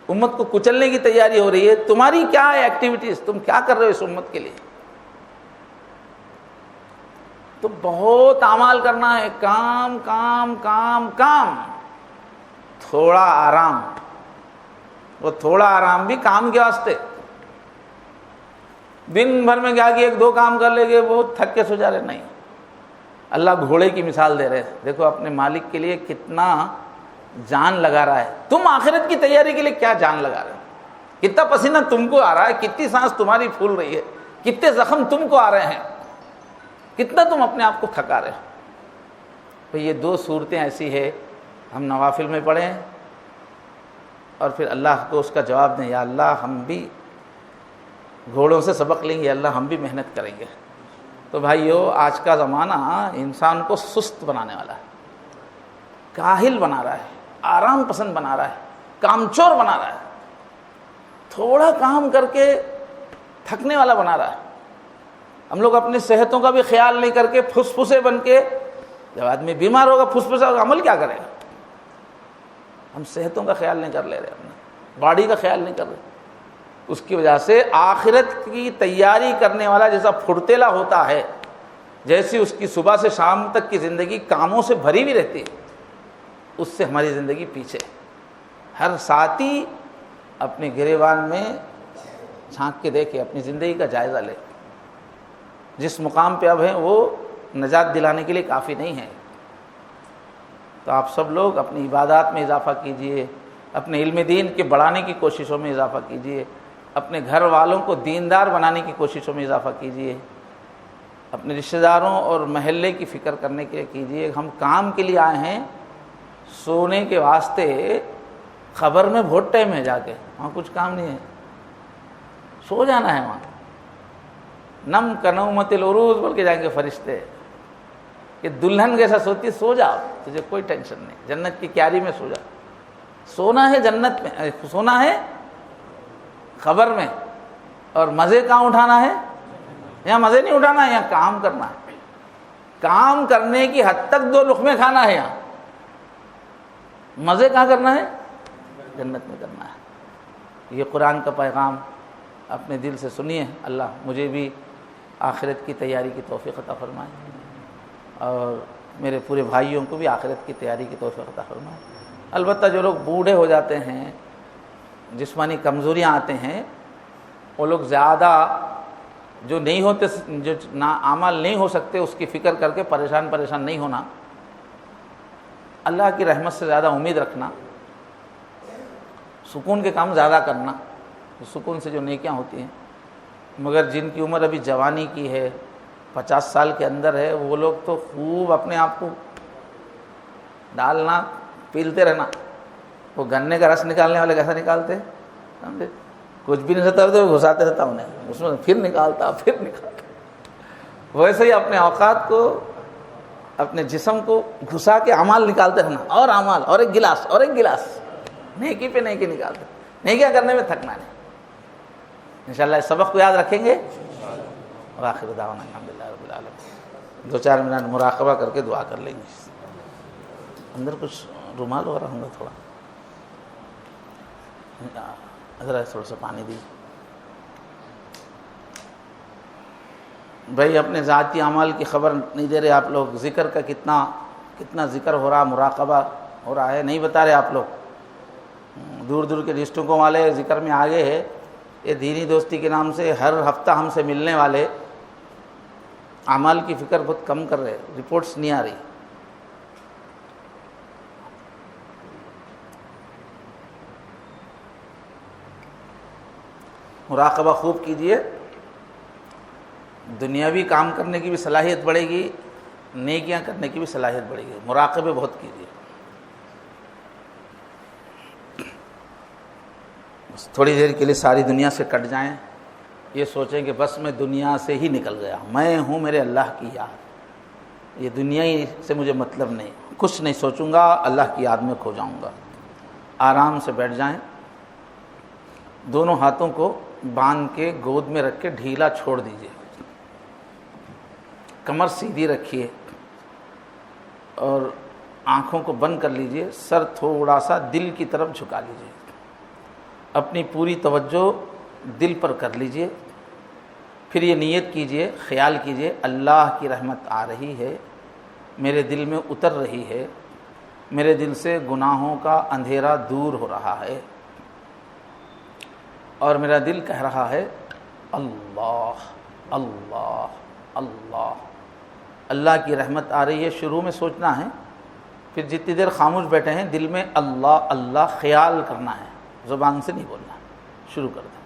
S1: امت کو کچلنے کی تیاری ہو رہی ہے. تمہاری کیا ہے ایکٹیویٹیز، تم کیا کر رہے ہو اس امت کے لیے؟ تو بہت اعمال کرنا ہے، کام کام کام کام. تھوڑا آرام، وہ تھوڑا آرام بھی کام کے واسطے. دن بھر میں کیا کہ ایک دو کام کر لے گے بہت تھک کے سو جا رہے. نہیں، اللہ گھوڑے کی مثال دے رہے، دیکھو اپنے مالک کے لیے کتنا جان لگا رہا ہے. تم آخرت کی تیاری کے لیے کیا جان لگا رہے ہو، کتنا پسینہ تم کو آ رہا ہے، کتنی سانس تمہاری پھول رہی ہے، کتنے زخم تم کو آ رہے ہیں، کتنا تم اپنے آپ کو تھکا رہے ہو. تو یہ دو صورتیں ایسی ہے، ہم نوافل میں پڑھیں اور پھر اللہ کو اس کا جواب دیں، یا اللہ ہم بھی گھوڑوں سے سبق لیں گے اللہ ہم بھی محنت کریں گے. تو بھائیو آج کا زمانہ انسان کو سست بنانے والا ہے, کاہل بنا رہا ہے, آرام پسند بنا رہا ہے, کامچور بنا رہا ہے, تھوڑا کام کر کے تھکنے والا بنا رہا ہے. ہم لوگ اپنی صحتوں کا بھی خیال نہیں کر کے پھسپھسے بن کے, جب آدمی بیمار ہوگا پھسپھسا ہوگا عمل کیا کرے گا؟ ہم صحتوں کا خیال نہیں کر لے رہے, اپنا باڈی کا خیال نہیں کر رہے. اس کی وجہ سے آخرت کی تیاری کرنے والا جیسا پھرتیلا ہوتا ہے, جیسی اس کی صبح سے شام تک کی زندگی کاموں سے بھری بھی رہتی ہے, اس سے ہماری زندگی پیچھے. ہر ساتھی اپنے گریبان میں جھانک کے دیکھے, اپنی زندگی کا جائزہ لے. جس مقام پہ اب ہیں وہ نجات دلانے کے لیے کافی نہیں ہے. تو آپ سب لوگ اپنی عبادات میں اضافہ کیجئے, اپنے علم دین کے بڑھانے کی کوششوں میں اضافہ کیجئے, اپنے گھر والوں کو دیندار بنانے کی کوششوں میں اضافہ کیجئے, اپنے رشتہ داروں اور محلے کی فکر کرنے کے لیے کیجئے. ہم کام کے لیے آئے ہیں, سونے کے واسطے خبر میں بہت ٹائم ہے, جا کے وہاں کچھ کام نہیں ہے, سو جانا ہے وہاں. نم کنومت العروج بول کے جائیں گے فرشتے کہ دلہن جیسا سوتی, سو جاؤ, تجھے کوئی ٹینشن نہیں, جنت کی کیاری میں سو جا. سونا ہے جنت میں, سونا ہے خبر میں, اور مزے کہاں اٹھانا ہے؟ یہاں مزے نہیں اٹھانا ہے, یہاں کام کرنا ہے. کام کرنے کی حد تک 2 لقمے کھانا ہے, یہاں مزے کہاں کرنا ہے؟ جنت میں کرنا ہے. یہ قرآن کا پیغام اپنے دل سے سنیے. اللہ مجھے بھی آخرت کی تیاری کی توفیق عطا فرمائے, اور میرے پورے بھائیوں کو بھی آخرت کی تیاری کی توفیق عطا فرمائے. البتہ جو لوگ بوڑھے ہو جاتے ہیں, جسمانی کمزوریاں آتے ہیں, وہ لوگ زیادہ جو نہیں ہوتے, جو اعمال نہیں ہو سکتے, اس کی فکر کر کے پریشان نہیں ہونا. اللہ کی رحمت سے زیادہ امید رکھنا, سکون کے کام زیادہ کرنا, سکون سے جو نیکیاں ہوتی ہیں. مگر جن کی عمر ابھی جوانی کی ہے, 50 سال کے اندر ہے, وہ لوگ تو خوب اپنے آپ کو ڈالنا, پیلتے رہنا. وہ گنے کا رس نکالنے والے کیسا نکالتے ہیں, کچھ بھی نہیں رہتا تو گھساتے رہتا انہیں, اس میں پھر نکالتا. ویسے ہی اپنے اوقات کو, اپنے جسم کو گھسا کے اعمال نکالتے رہنا, اور اعمال, اور ایک گلاس اور ایک گلاس, نیکی پہ نیکی نکالتے. نیکیاں کرنے میں تھکنا نہیں. انشاءاللہ اس سبق کو یاد رکھیں گے. وآخر دعوانا الحمدللہ رب العالمین. 2-4 منٹ مراقبہ کر کے دعا کر لیں گے. اندر کچھ رومال ہو رہا ہوں گا تھوڑا, ذرا تھوڑا سا پانی دیجیے. بھائی اپنے ذاتی اعمال کی خبر نہیں دے رہے آپ لوگ. ذکر کا کتنا ذکر ہو رہا, مراقبہ ہو رہا ہے, نہیں بتا رہے آپ لوگ. دور دور کے ڈسٹرکوں والے ذکر میں آگے ہے. یہ دینی دوستی کے نام سے ہر ہفتہ ہم سے ملنے والے اعمال کی فکر بہت کم کر رہے, رپورٹس نہیں آ رہی. مراقبہ خوب کیجئے, دنیاوی کام کرنے کی بھی صلاحیت بڑھے گی, نیکیاں کرنے کی بھی صلاحیت بڑھے گی. مراقبے بہت کیجئے. بس تھوڑی دیر کے لیے ساری دنیا سے کٹ جائیں, یہ سوچیں کہ بس میں دنیا سے ہی نکل گیا, میں ہوں میرے اللہ کی یاد, یہ دنیا ہی سے مجھے مطلب نہیں, کچھ نہیں سوچوں گا, اللہ کی یاد میں کھو جاؤں گا. آرام سے بیٹھ جائیں, دونوں ہاتھوں کو باندھ کے گود میں رکھ کے ڈھیلا چھوڑ دیجئے, کمر سیدھی رکھیے اور آنکھوں کو بند کر لیجئے. سر تھوڑا سا دل کی طرف جھکا لیجئے, اپنی پوری توجہ دل پر کر لیجئے. پھر یہ نیت کیجئے, خیال کیجئے, اللہ کی رحمت آ رہی ہے, میرے دل میں اتر رہی ہے, میرے دل سے گناہوں کا اندھیرا دور ہو رہا ہے, اور میرا دل کہہ رہا ہے اللہ اللہ اللہ. اللہ کی رحمت آ رہی ہے. شروع میں سوچنا ہے, پھر جتنی دیر خاموش بیٹھے ہیں دل میں اللہ اللہ خیال کرنا ہے, زبان سے نہیں بولنا. شروع کر دیں.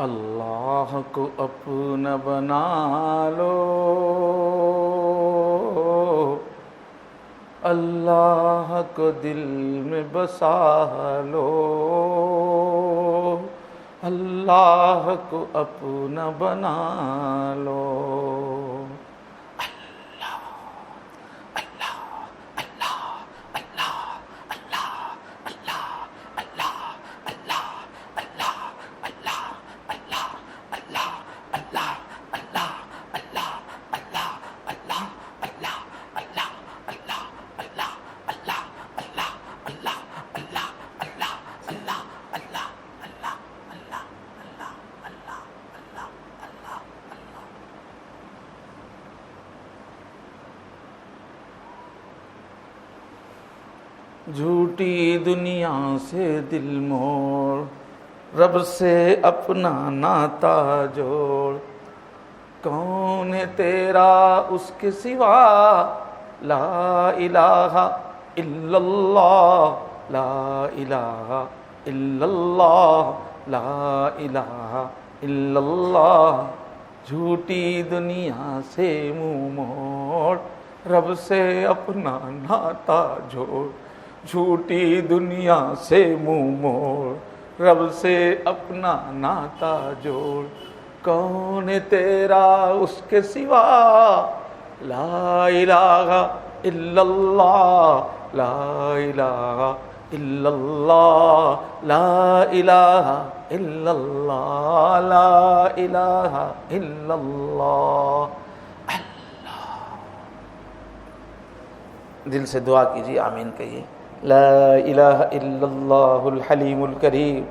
S1: اللہ کو اپنا بنا لو، اللہ کو دل میں بسا لو، اللہ کو اپنا بنا لو۔ جھوٹی دنیا سے دل موڑ، رب سے اپنا ناتا جوڑ، کون ہے تیرا اس کے سوا، لا الہ الا اللہ، لا الہ الا اللہ، لا الہ الا اللہ۔ جھوٹی دنیا سے منہ موڑ، رب سے اپنا ناتا جوڑ، جھوٹی دنیا سے منہ موڑ، رب سے اپنا ناتا جوڑ، کون ہے تیرا اس کے سوا، لا الہ الا اللہ، لا الہ الا اللہ، لا الہ الا اللہ، لا الہ الا اللہ۔ دل سے دعا کیجیے، آمین کہیے۔ لا الہ الا اللہ الحلیم الکریم،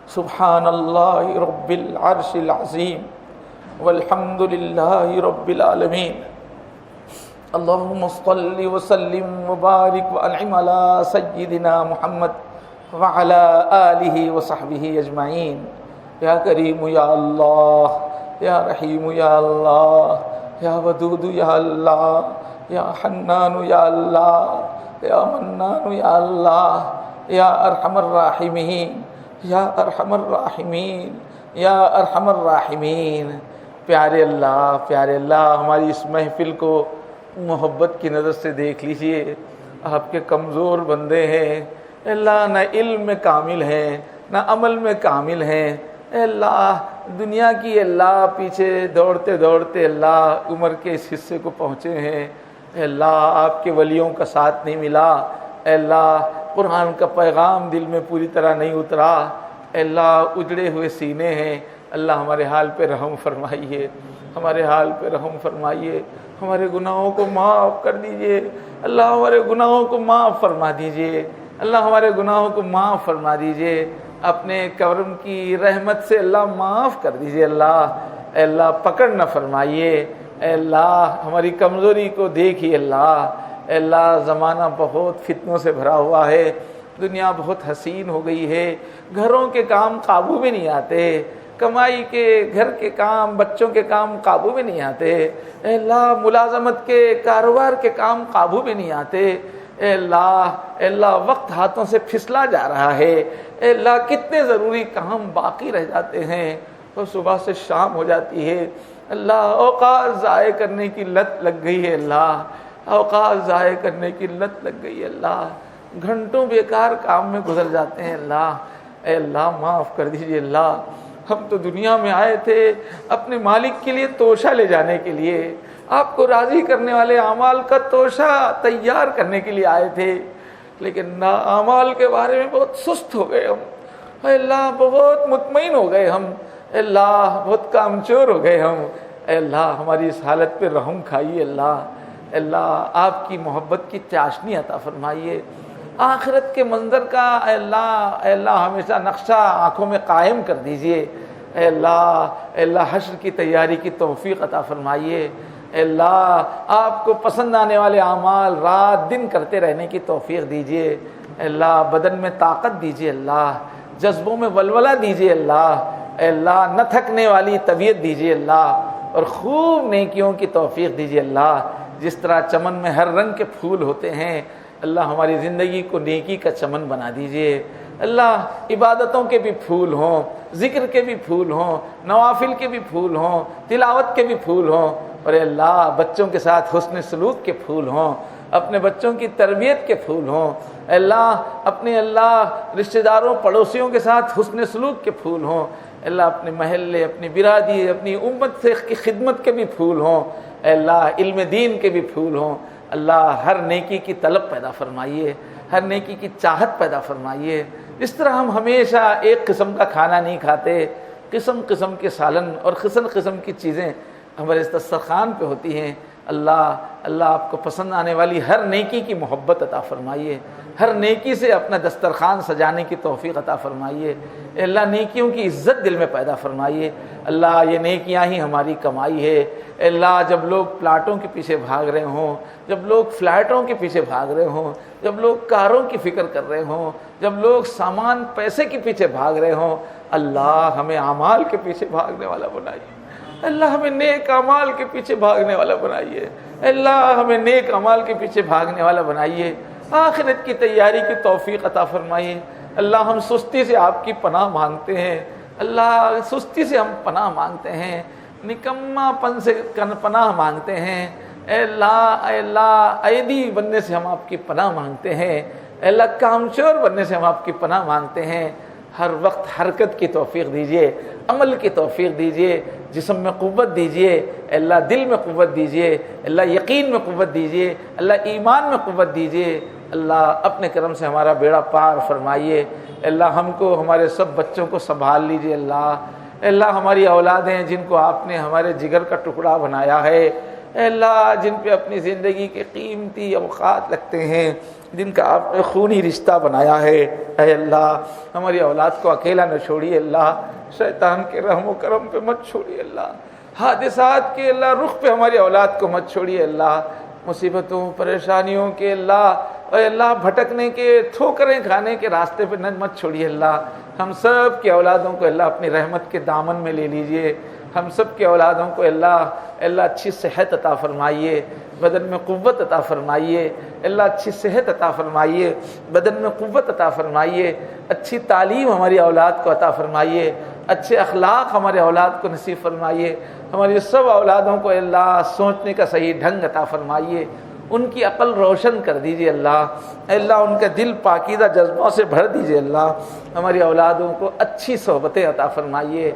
S1: سبحان اللہ رب العرش العظیم، والحمد للہ رب العالمین۔ اللہم صل وسلم وبارک وانعم علی سیدنا محمد وعلی آلہ وصحبہ اجمعین۔ یا کریم یا اللہ، یا رحیم یا اللہ، یا ودود یا اللہ، یا حنان یا اللہ، یا منان یا اللہ، یا ارحم الراحمین، یا ارحم الراحمین، یا ارحم الراحمین۔ پیارے اللہ، ہماری اس محفل کو محبت کی نظر سے دیکھ لیجئے۔ آپ کے کمزور بندے ہیں اللہ، نہ علم میں کامل ہیں، نہ عمل میں کامل ہیں۔ اے اللہ، دنیا کی اللہ پیچھے دوڑتے دوڑتے اللہ عمر کے اس حصے کو پہنچے ہیں۔ اے اللہ، آپ کے ولیوں کا ساتھ نہیں ملا۔ اے اللہ، قرآن کا پیغام دل میں پوری طرح نہیں اترا۔ اے اللہ، اجڑے ہوئے سینے ہیں۔ اللہ ہمارے حال پہ رحم فرمائیے، ہمارے حال پہ رحم فرمائیے، ہمارے گناہوں کو معاف کر دیجئے۔ اللہ ہمارے گناہوں کو معاف فرما دیجئے، اللہ ہمارے گناہوں کو معاف فرما دیجئے۔ اپنے کرم کی رحمت سے اللہ معاف کر دیجئے۔ اللہ اے اللہ پکڑ نہ فرمائیے۔ اے اللہ ہماری کمزوری کو دیکھیے۔ اللہ اے اللہ، زمانہ بہت فتنوں سے بھرا ہوا ہے، دنیا بہت حسین ہو گئی ہے، گھروں کے کام قابو میں نہیں آتے، کمائی کے، گھر کے کام، بچوں کے کام قابو میں نہیں آتے۔ اے اللہ، ملازمت کے، کاروبار کے کام قابو میں نہیں آتے۔ اے اللہ وقت ہاتھوں سے پھسلا جا رہا ہے۔ اے اللہ، کتنے ضروری کام باقی رہ جاتے ہیں اور صبح سے شام ہو جاتی ہے۔ اللہ، اوقات ضائع کرنے کی لت لگ گئی ہے۔ اللہ، اوقات ضائع کرنے کی لت لگ گئی ہے۔ اللہ، گھنٹوں بیکار کام میں گزر جاتے ہیں۔ اللہ اے اللہ معاف کر دیجئے۔ اللہ، ہم تو دنیا میں آئے تھے اپنے مالک کے لیے توشہ لے جانے کے لیے، آپ کو راضی کرنے والے اعمال کا توشہ تیار کرنے کے لیے آئے تھے، لیکن اعمال کے بارے میں بہت سست ہو گئے ہم۔ اے اللہ، بہت مطمئن ہو گئے ہم۔ اے اللہ، بہت کامچور ہو گئے ہم۔ اے اللہ، ہماری اس حالت پہ رحم کھائیے۔ اللہ اے اللہ، آپ کی محبت کی چاشنی عطا فرمائیے۔ آخرت کے منظر کا اے اللہ ہمیشہ نقشہ آنکھوں میں قائم کر دیجئے۔ اے اللہ حشر کی تیاری کی توفیق عطا فرمائیے۔ اے اللہ، آپ کو پسند آنے والے اعمال رات دن کرتے رہنے کی توفیق دیجئے۔ اے اللہ، بدن میں طاقت دیجئے۔ اللہ، جذبوں میں ولولہ دیجئے۔ اللہ اے اللہ، نہ تھکنے والی طبیعت دیجئے۔ اللہ، اور خوب نیکیوں کی توفیق دیجئے۔ اللہ، جس طرح چمن میں ہر رنگ کے پھول ہوتے ہیں، اللہ ہماری زندگی کو نیکی کا چمن بنا دیجئے۔ اللہ عبادتوں کے بھی پھول ہوں، ذکر کے بھی پھول ہوں، نوافل کے بھی پھول ہوں، تلاوت کے بھی پھول ہوں، اور اے اللہ بچوں کے ساتھ حسن سلوک کے پھول ہوں، اپنے بچوں کی تربیت کے پھول ہوں، اے اللہ اپنے اللہ رشتہ داروں پڑوسیوں کے ساتھ حسن سلوک کے پھول ہوں، اے اللہ اپنے محلے، اپنی برادری، اپنی امت سے کی خدمت کے بھی پھول ہوں، اے اللہ علم دین کے بھی پھول ہوں۔ اللہ ہر نیکی کی طلب پیدا فرمائیے، ہر نیکی کی چاہت پیدا فرمائیے۔ اس طرح ہم ہمیشہ ایک قسم کا کھانا نہیں کھاتے، قسم قسم کے سالن اور قسم قسم کی چیزیں ہمارے دسترخوان پہ ہوتی ہیں۔ اللہ آپ کو پسند آنے والی ہر نیکی کی محبت عطا فرمائیے، ہر نیکی سے اپنا دسترخوان سجانے کی توفیق عطا فرمائیے۔ اے اللہ نیکیوں کی عزت دل میں پیدا فرمائیے۔ اللہ یہ نیکیاں ہی ہماری کمائی ہے۔ اے اللہ جب لوگ پلاٹوں کے پیچھے بھاگ رہے ہوں، جب لوگ فلیٹوں کے پیچھے بھاگ رہے ہوں، جب لوگ کاروں کی فکر کر رہے ہوں، جب لوگ سامان پیسے کے پیچھے بھاگ رہے ہوں، اللہ ہمیں اعمال کے پیچھے بھاگنے والا بنائیے۔ اللہ ہمیں نیک اعمال کے پیچھے بھاگنے والا بنائیے۔ اللہ ہمیں نیک اعمال کے پیچھے بھاگنے والا بنائیے۔ آخرت کی تیاری کی توفیق عطا فرمائیے۔ اللہ ہم سستی سے آپ کی پناہ مانگتے ہیں، اللہ سستی سے ہم پناہ مانگتے ہیں، نکما پن سے پناہ مانگتے ہیں۔ اے اللہ ایدی بننے سے ہم آپ کی پناہ مانگتے ہیں، اے اللہ کامچور بننے سے ہم آپ کی پناہ مانگتے ہیں۔ ہر وقت حرکت کی توفیق دیجیے، عمل کی توفیق دیجیے، جسم میں قوت دیجیے، اللہ دل میں قوت دیجیے، اللہ یقین میں قوت دیجیے، اللہ ایمان میں قوت دیجیے۔ اللہ اپنے کرم سے ہمارا بیڑا پار فرمائیے۔ اللہ ہم کو ہمارے سب بچوں کو سنبھال لیجیے۔ اللہ ہماری اولادیں جن کو آپ نے ہمارے جگر کا ٹکڑا بنایا ہے، اے اللہ جن پہ اپنی زندگی کے قیمتی اوقات لگتے ہیں، جن کا آپ نے خونی رشتہ بنایا ہے، اے اللہ ہماری اولاد کو اکیلا نہ چھوڑیے۔ اللہ شیطان کے رحم و کرم پہ مت چھوڑیے، اللہ حادثات کے اللہ رخ پہ ہماری اولاد کو مت چھوڑیے، اللہ مصیبتوں پریشانیوں کے اے اللہ بھٹکنے کے ٹھوکریں کھانے کے راستے پہ مت چھوڑیے۔ اللہ ہم سب کی اولادوں کو اللہ اپنی رحمت کے دامن میں لے لیجئے۔ ہم سب کی اولادوں کو اللہ اچھی صحت عطا فرمائیے، بدن میں قوت عطا فرمائیے، اللہ اچھی صحت عطا فرمائیے، بدن میں قوت عطا فرمائیے، اچھی تعلیم ہماری اولاد کو عطا فرمائیے، اچھے اخلاق ہمارے اولاد کو نصیب فرمائیے، ہماری سب اولادوں کو اللہ سوچنے کا صحیح ڈھنگ عطا فرمائیے، ان کی عقل روشن کر دیجئے اللہ ان کا دل پاکیزہ جذبوں سے بھر دیجئے۔ اللہ ہماری اولادوں کو اچھی صحبتیں عطا فرمائیے،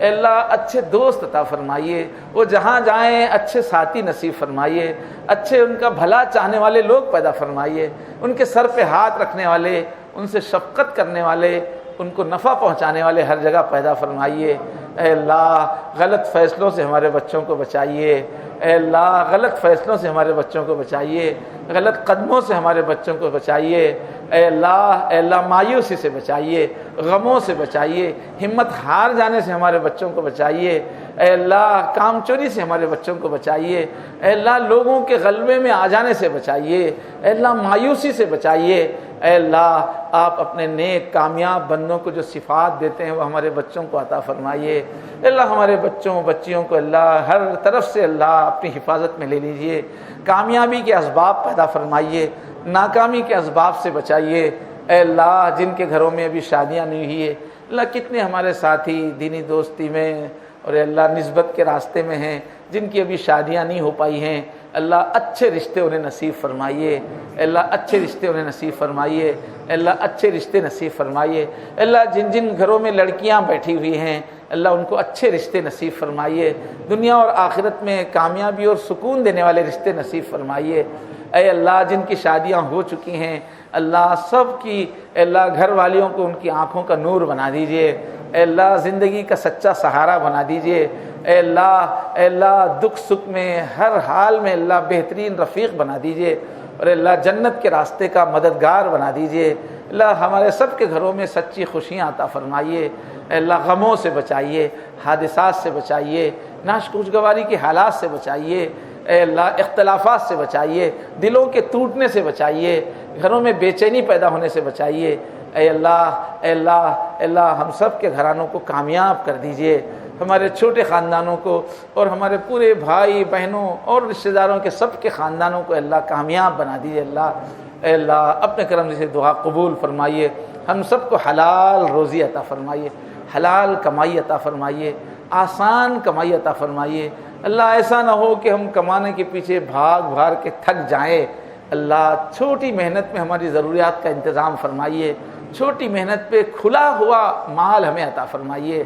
S1: اللہ اچھے دوست عطا فرمائیے، وہ جہاں جائیں اچھے ساتھی نصیب فرمائیے، اچھے ان کا بھلا چاہنے والے لوگ پیدا فرمائیے، ان کے سر پہ ہاتھ رکھنے والے، ان سے شفقت کرنے والے، ان کو نفع پہنچانے والے ہر جگہ پیدا فرمائیے۔ اے اللہ غلط فیصلوں سے ہمارے بچوں کو بچائیے، اے اللہ غلط فیصلوں سے ہمارے بچوں کو بچائیے، غلط قدموں سے ہمارے بچوں کو بچائیے، اے اللہ مایوسی سے بچائیے، غموں سے بچائیے، ہمت ہار جانے سے ہمارے بچوں کو بچائیے، اے اللہ کام چوری سے ہمارے بچوں کو بچائیے، اے اللہ لوگوں کے غلبے میں آ جانے سے بچائیے، اے اللہ مایوسی سے بچائیے، اے اللہ آپ اپنے نیک کامیاب بندوں کو جو صفات دیتے ہیں وہ ہمارے بچوں کو عطا فرمائیے۔ اے اللہ ہمارے بچوں بچیوں کو اللہ ہر طرف سے اللہ اپنی حفاظت میں لے لیجئے، کامیابی کے اسباب پیدا فرمائیے، ناکامی کے اسباب سے بچائیے۔ اے اللہ جن کے گھروں میں ابھی شادیاں نہیں ہوئی ہے، اللہ کتنے ہمارے ساتھی دینی دوستی میں اور اے اللہ نسبت کے راستے میں ہیں جن کی ابھی شادیاں نہیں ہو پائی ہیں، اللہ اچھے رشتے انہیں نصیب فرمائیے، اللہ اچھے رشتے انہیں نصیب فرمائیے، اللہ اچھے رشتے نصیب فرمائیے، اللہ جن جن گھروں میں لڑکیاں بیٹھی ہوئی ہیں اللہ ان کو اچھے رشتے نصیب فرمائیے، دنیا اور آخرت میں کامیابی اور سکون دینے والے رشتے نصیب فرمائیے۔ اے اللہ جن کی شادیاں ہو چکی ہیں اللہ سب کی اللہ گھر والیوں کو ان کی آنکھوں کا نور بنا دیجئے، اے اللہ زندگی کا سچا سہارا بنا دیجئے، اے اللہ دکھ سکھ میں ہر حال میں اللہ بہترین رفیق بنا دیجئے، اور اللہ جنت کے راستے کا مددگار بنا دیجئے۔ اللہ ہمارے سب کے گھروں میں سچی خوشیاں عطا فرمائیے، اے اللہ غموں سے بچائیے، حادثات سے بچائیے، ناشکرگزاری کے حالات سے بچائیے، اے اللہ اختلافات سے بچائیے، دلوں کے ٹوٹنے سے بچائیے، گھروں میں بے چینی پیدا ہونے سے بچائیے۔ اے اللہ ہم سب کے گھرانوں کو کامیاب کر دیجئے، ہمارے چھوٹے خاندانوں کو اور ہمارے پورے بھائی بہنوں اور رشتہ داروں کے سب کے خاندانوں کو اللہ کامیاب بنا دیجئے۔ اے اللہ اپنے کرم سے دعا قبول فرمائیے۔ ہم سب کو حلال روزی عطا فرمائیے، حلال کمائی عطا فرمائیے، آسان کمائی عطا فرمائیے۔ اللہ ایسا نہ ہو کہ ہم کمانے کے پیچھے بھاگ کے تھک جائیں۔ اللہ چھوٹی محنت میں ہماری ضروریات کا انتظام فرمائیے، چھوٹی محنت پہ کھلا ہوا مال ہمیں عطا فرمائیے،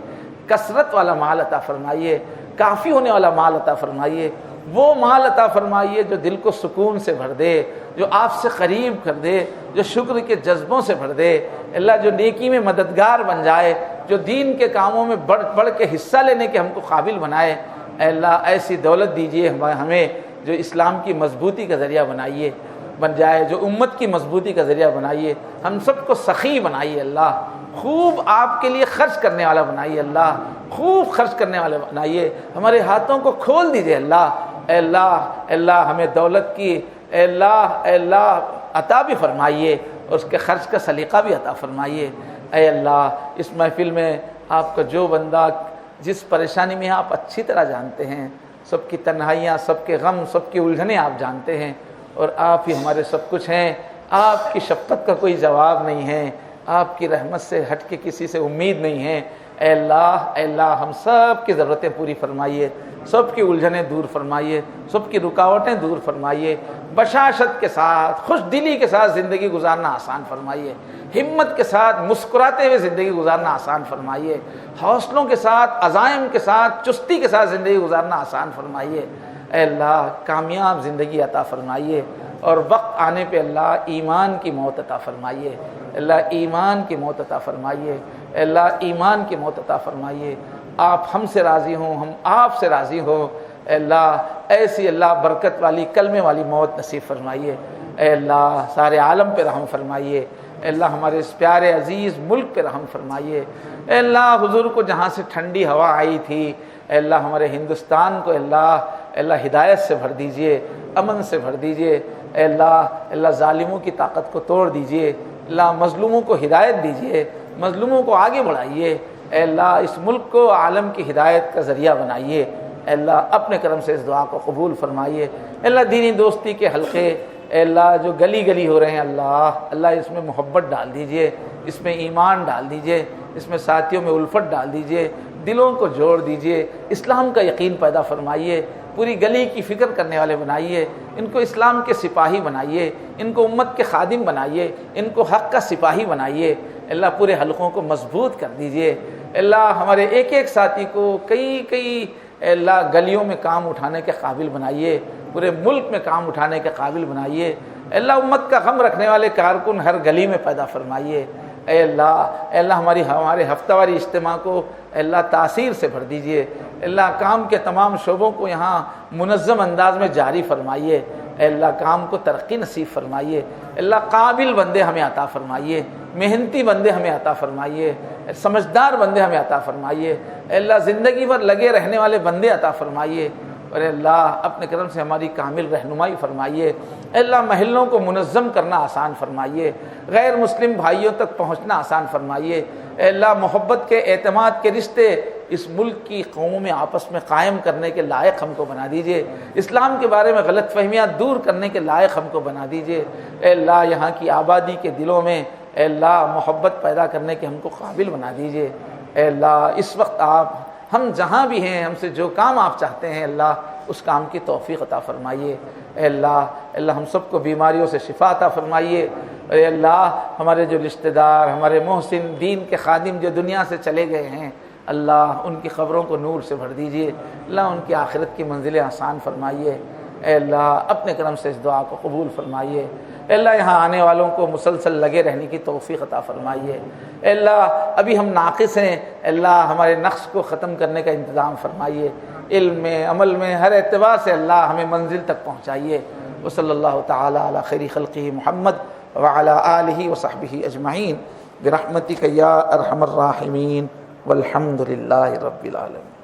S1: کثرت والا مال عطا فرمائیے، کافی ہونے والا مال عطا فرمائیے، وہ مال عطا فرمائیے جو دل کو سکون سے بھر دے، جو آپ سے قریب کر دے، جو شکر کے جذبوں سے بھر دے۔ اللہ جو نیکی میں مددگار بن جائے، جو دین کے کاموں میں بڑھ کے حصہ لینے کے ہم کو قابل بنائے۔ اے اللہ ایسی دولت دیجیے ہمیں جو اسلام کی مضبوطی کا ذریعہ بن جائے، جو امت کی مضبوطی کا ذریعہ بنائیے، ہم سب کو سخی بنائیے اللہ، خوب آپ کے لیے خرچ کرنے والا بنائیے اللہ، خوب خرچ کرنے والا بنائیے، ہمارے ہاتھوں کو کھول دیجیے اللہ۔ اے اللہ ہمیں دولت کی اے اللہ عطا بھی فرمائیے اور اس کے خرچ کا سلیقہ بھی عطا فرمائیے۔ اے اللہ اس محفل میں آپ کا جو بندہ جس پریشانی میں آپ اچھی طرح جانتے ہیں، سب کی تنہائیاں، سب کے غم، سب کی الجھنیں آپ جانتے ہیں، اور آپ ہی ہمارے سب کچھ ہیں۔ آپ کی شفقت کا کوئی جواب نہیں ہے، آپ کی رحمت سے ہٹ کے کسی سے امید نہیں ہے۔ اے اللہ ہم سب کی ضرورتیں پوری فرمائیے، سب کی الجھنیں دور فرمائیے، سب کی رکاوٹیں دور فرمائیے، بشاشت کے ساتھ، خوش دلی کے ساتھ زندگی گزارنا آسان فرمائیے، ہمت کے ساتھ مسکراتے ہوئے زندگی گزارنا آسان فرمائیے، حوصلوں کے ساتھ، عزائم کے ساتھ، چستی کے ساتھ زندگی گزارنا آسان فرمائیے۔ اے اللہ کامیاب زندگی عطا فرمائیے، اور وقت آنے پہ اللہ ایمان کی موت عطا فرمائیے، اللہ ایمان کی موت عطا فرمائیے، اللہ ایمان کی موت عطا فرمائیے۔ آپ ہم سے راضی ہوں، ہم آپ سے راضی ہوں۔ اے اللہ ایسی اللہ برکت والی کلمے والی موت نصیب فرمائیے۔ اے اللہ سارے عالم پہ رحم فرمائیے۔ اے اللہ ہمارے اس پیارے عزیز ملک پہ رحم فرمائیے۔ اے اللہ حضور کو جہاں سے ٹھنڈی ہوا آئی تھی، اے اللہ ہمارے ہندوستان کو اللہ ہدایت سے بھر دیجئے، امن سے بھر دیجئے۔ اے اللہ ظالموں کی طاقت کو توڑ دیجئے، اللہ مظلوموں کو ہدایت دیجئے، مظلوموں کو آگے بڑھائیے۔ اے اللہ اس ملک کو عالم کی ہدایت کا ذریعہ بنائیے۔ اے اللہ اپنے کرم سے اس دعا کو قبول فرمائیے۔ اے اللہ دینی دوستی کے حلقے اے اللہ جو گلی ہو رہے ہیں، اللہ اس میں محبت ڈال دیجئے، اس میں ایمان ڈال دیجئے، اس میں ساتھیوں میں الفت ڈال دیجئے، دلوں کو جوڑ دیجئے، اسلام کا یقین پیدا فرمائیے، پوری گلی کی فکر کرنے والے بنائیے، ان کو اسلام کے سپاہی بنائیے، ان کو امت کے خادم بنائیے، ان کو حق کا سپاہی بنائیے۔ اللہ پورے حلقوں کو مضبوط کر دیجئے۔ اللہ ہمارے ایک ایک ساتھی کو کئی اللہ گلیوں میں کام اٹھانے کے قابل بنائیے، پورے ملک میں کام اٹھانے کے قابل بنائیے۔ اللہ امت کا غم رکھنے والے کارکن ہر گلی میں پیدا فرمائیے۔ اے اللہ ہمارے ہفتہ واری اجتماع کو اللہ تاثیر سے بھر دیجئے۔ اللہ کام کے تمام شعبوں کو یہاں منظم انداز میں جاری فرمائیے۔ اے اللہ کام کو ترقی نصیب فرمائیے۔ اللہ قابل بندے ہمیں عطا فرمائیے، محنتی بندے ہمیں عطا فرمائیے، سمجھدار بندے ہمیں عطا فرمائیے۔ اے اللہ زندگی بھر لگے رہنے والے بندے عطا فرمائیے، اور اے اللہ اپنے کرم سے ہماری کامل رہنمائی فرمائیے۔ اے اللہ محلوں کو منظم کرنا آسان فرمائیے، غیر مسلم بھائیوں تک پہنچنا آسان فرمائیے۔ اے اللہ محبت کے، اعتماد کے رشتے اس ملک کی قوموں میں آپس میں قائم کرنے کے لائق ہم کو بنا دیجئے، اسلام کے بارے میں غلط فہمیاں دور کرنے کے لائق ہم کو بنا دیجئے۔ اے اللہ یہاں کی آبادی کے دلوں میں اے اللہ محبت پیدا کرنے کے ہم کو قابل بنا دیجئے۔ اے اللہ اس وقت ہم جہاں بھی ہیں، ہم سے جو کام آپ چاہتے ہیں اللہ اس کام کی توفیق عطا فرمائیے۔ اے اللہ ہم سب کو بیماریوں سے شفا عطا فرمائیے۔ اے اللہ ہمارے جو رشتہ دار، ہمارے محسن دین کے خادم جو دنیا سے چلے گئے ہیں، اللہ ان کی قبروں کو نور سے بھر دیجئے، اللہ ان کی آخرت کی منزلیں آسان فرمائیے۔ اے اللہ اپنے کرم سے اس دعا کو قبول فرمائیے۔ اے اللہ یہاں آنے والوں کو مسلسل لگے رہنے کی توفیق عطا فرمائیے۔ اے اللہ ابھی ہم ناقص ہیں، اے اللہ ہمارے نقص کو ختم کرنے کا انتظام فرمائیے، علم میں، عمل میں، ہر اعتبار سے اللہ ہمیں منزل تک پہنچائیے۔ وصلی اللہ تعالی علی خیر خلقہ محمد وعلی آلہ وصحبہ اجمعین برحمتک یا ارحم الراحمین والحمد للہ رب العالمین۔